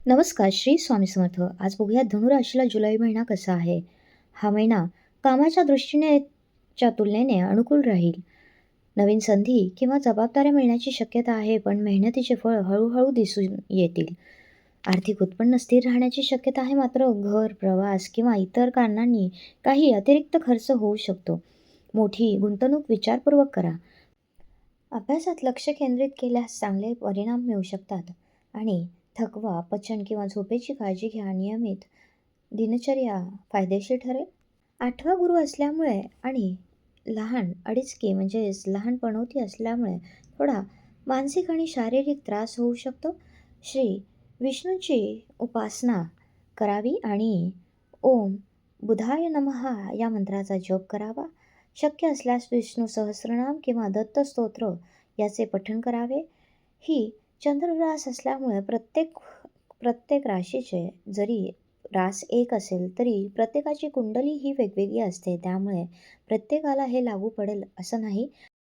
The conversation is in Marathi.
नमस्कार, श्री स्वामी समर्थ. आज बघूया धनुराशीला जुलै महिना कसा आहे. हा महिना कामाच्या दृष्टीने च्या तुलनेने अनुकूल राहील. नवीन संधी किंवा जबाबदाऱ्या मिळण्याची शक्यता आहे, पण मेहनतीचे फळ हळूहळू दिसून येतील. आर्थिक उत्पन्न स्थिर राहण्याची शक्यता आहे, मात्र घर, प्रवास किंवा इतर कारणांनी काही अतिरिक्त खर्च होऊ शकतो. मोठी गुंतवणूक विचारपूर्वक करा. अभ्यासात लक्ष केंद्रित केल्यास चांगले परिणाम मिळू शकतात आणि थकवा, पचन किंवा झोपेची काळजी घ्या. नियमित दिनचर्या फायदेशीर ठरेल. 8वा गुरु असल्यामुळे आणि लहान अडीचकी म्हणजेच लहान पणवती असल्यामुळे थोडा मानसिक आणि शारीरिक त्रास होऊ शकतो. श्री विष्णूची उपासना करावी आणि ओम बुधाय नमः या मंत्राचा जप करावा. शक्य असल्यास विष्णू सहस्रनाम किंवा दत्त स्तोत्र याचे पठण करावे. ही चंद्ररास असल्यामुळे प्रत्येक प्रत्येक राशीचे जरी रास एक असेल तरी प्रत्येकाची कुंडली ही वेगवेगळी असते, त्यामुळे प्रत्येकाला हे लागू पडेल असं नाही.